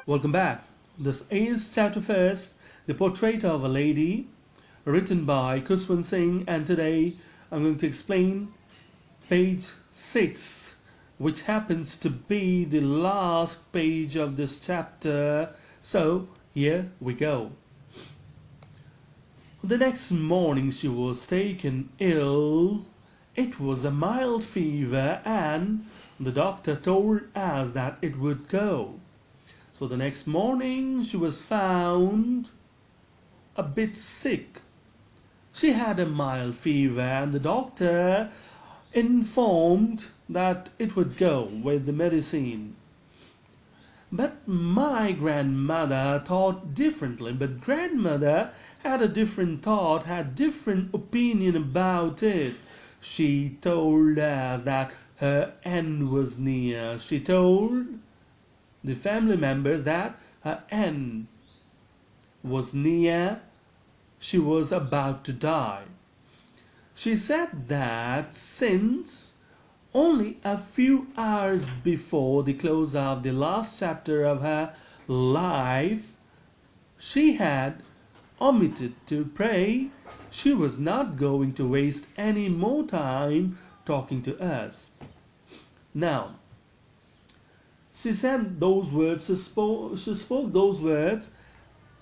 Welcome back. This is chapter first, The Portrait of a Lady, written by Ch-1, and today I'm going to explain page 6, which happens to be the last page of this chapter. So here we go. The next morning she was taken ill. It was a mild fever, and the doctor told us that it would go. So the next morning she was found a bit sick. She had a mild fever, and the doctor informed that it would go with the medicine. But my grandmother thought differently. But grandmother had a different thought, had different opinion about it. She told us that her end was near. She told the family members that her end was near. She was about to die. She said that since only a few hours before the close of the last chapter of her life she had omitted to pray, she was not going to waste any more time talking to us. Now, she said those words, she spoke those words,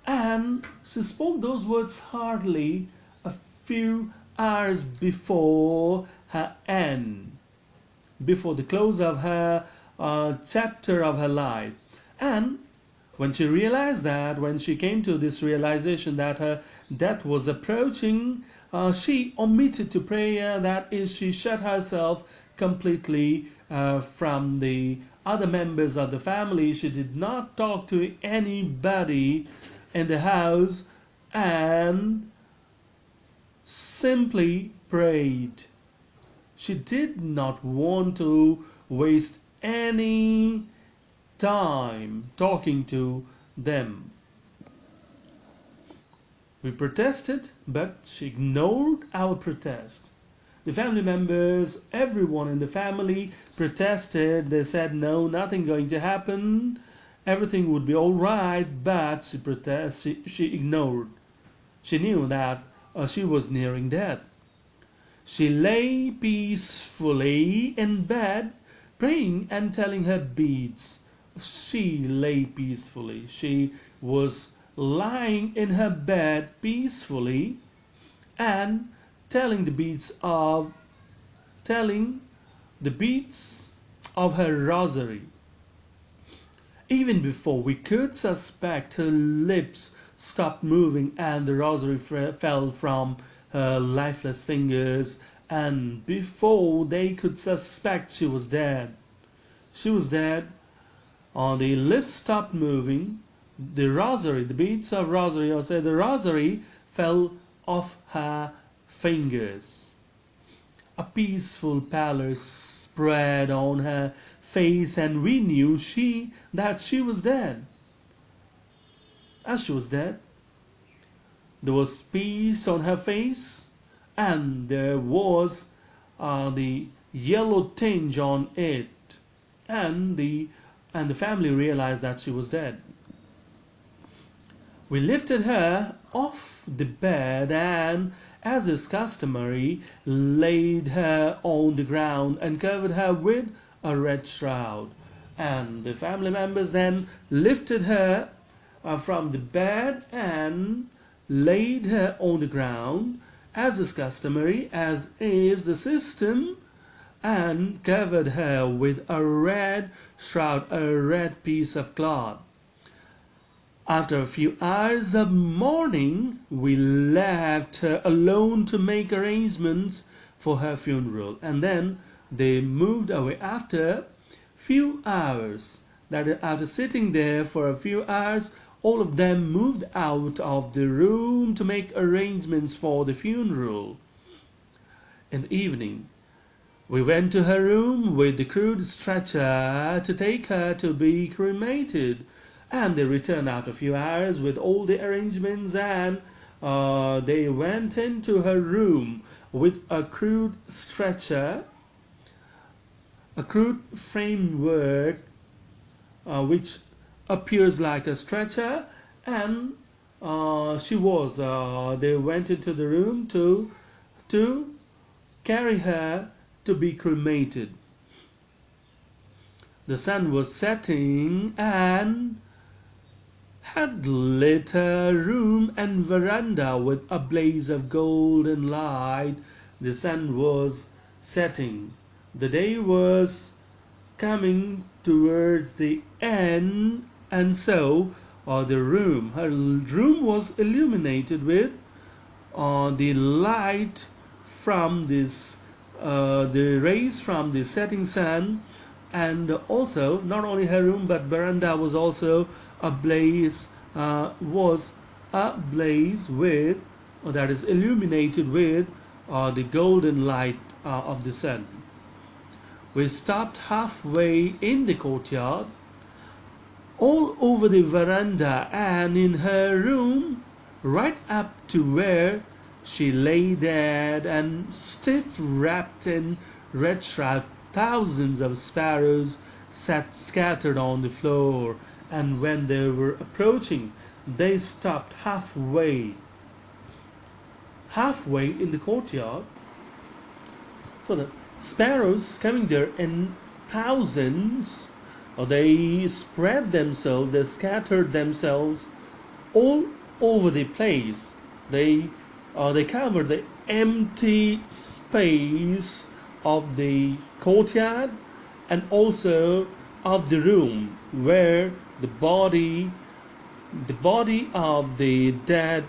and she spoke those words hardly a few hours before her end, before the close of her chapter of her life. And when she realized that, when she came to this realization that her death was approaching, she omitted to pray. That is, she shut herself completely from the other members of the family. She did not talk to anybody in the house and simply prayed. She did not want to waste any time talking to them. We protested, but she ignored our protest. The family members, everyone in the family protested. They said no, nothing going to happen, everything would be all right, but she ignored. She knew that she was nearing death. She lay peacefully in bed, praying and telling her beads. She lay peacefully. She was lying in her bed peacefully and telling the beads of her rosary. Even before we could suspect, her lips stopped moving and the rosary fell from her lifeless fingers, and before they could suspect, she was dead. She was dead. The lips stopped moving. The rosary, the beads of rosary, or say the rosary, fell off her fingers. A peaceful pallor spread on her face, and we knew that she was dead. As she was dead, there was peace on her face, and there was the yellow tinge on it, and the family realized that she was dead. We lifted her off the bed and, as is customary, laid her on the ground and covered her with a red shroud. And the family members then lifted her from the bed and laid her on the ground, as is customary, as is the system, and covered her with a red shroud, a red piece of cloth. After a few hours of mourning, we left her alone to make arrangements for her funeral, and then they moved away. After few hours, after sitting there for a few hours, all of them moved out of the room to make arrangements for the funeral. In the evening, we went to her room with the crude stretcher to take her to be cremated, and they returned after a few hours with all the arrangements, and they went into her room with a crude stretcher, a crude framework which appears like a stretcher, and they went into the room to carry her to be cremated. The sun was setting and had lit her room and veranda with a blaze of golden light. The sun was setting. The day was coming towards the end, and so her room was illuminated with the light from the rays from the setting sun, and also not only her room but veranda was also ablaze, with, or that is illuminated with the golden light of the sun. We stopped halfway in the courtyard, all over the veranda and in her room, right up to where she lay dead and stiff wrapped in red shroud. Thousands of sparrows sat scattered on the floor, and when they were approaching, they stopped halfway in the courtyard. So the sparrows coming there in thousands, they spread themselves, they scattered themselves all over the place. They covered the empty space of the courtyard and also of the room where the body of the dead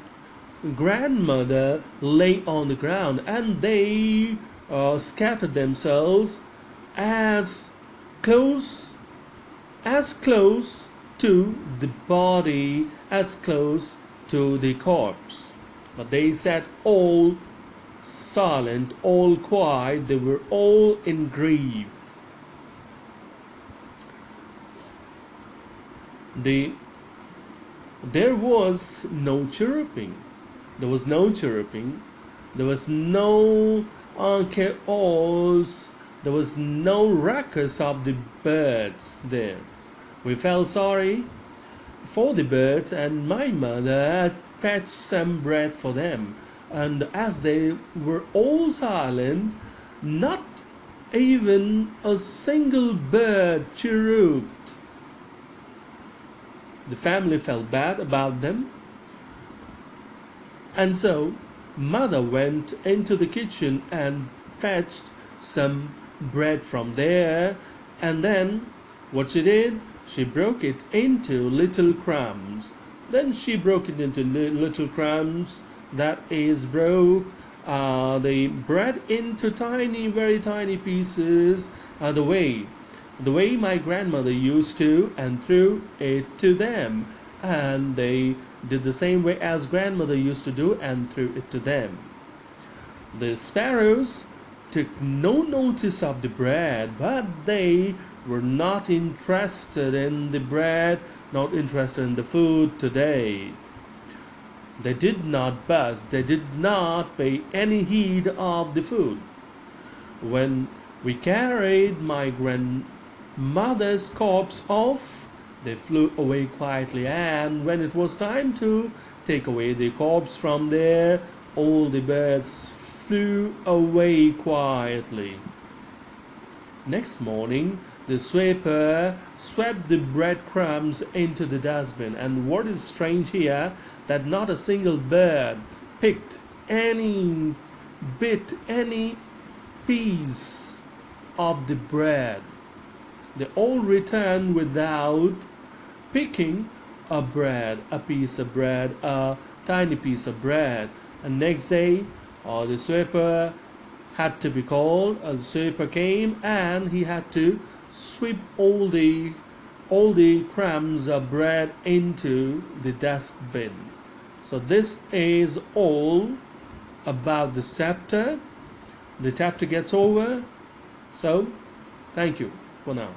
grandmother lay on the ground, and they scattered themselves as close to the body, as close to the corpse. But they sat all silent, all quiet, they were all in grief. There was no chirruping. There was no chaos. There was no ruckus of the birds there. We felt sorry for the birds, and my mother fetched some bread for them. And as they were all silent, not even a single bird chirruped. The family felt bad about them, and so mother went into the kitchen and fetched some bread from there, and then what she did, she broke it into little crumbs. Then she broke it into little crumbs, that is, broke the bread into tiny, very tiny pieces, the way my grandmother used to, and threw it to them. And they did the same way as grandmother used to do and threw it to them. The sparrows took no notice of the bread, but they were not interested in the bread, not interested in the food today. They did not buzz, they did not pay any heed of the food. When we carried my grandmother's corpse off, they flew away quietly, and when it was time to take away the corpse from there, all the birds flew away quietly. Next morning, the sweeper swept the breadcrumbs into the dustbin, and what is strange here, that not a single bird picked any piece of the bread. They all returned without picking a piece of bread, a tiny piece of bread. And next day, the sweeper had to be called. The sweeper came, and he had to sweep all the crumbs of bread into the dustbin. So this is all about this chapter. The chapter gets over. So thank you for now.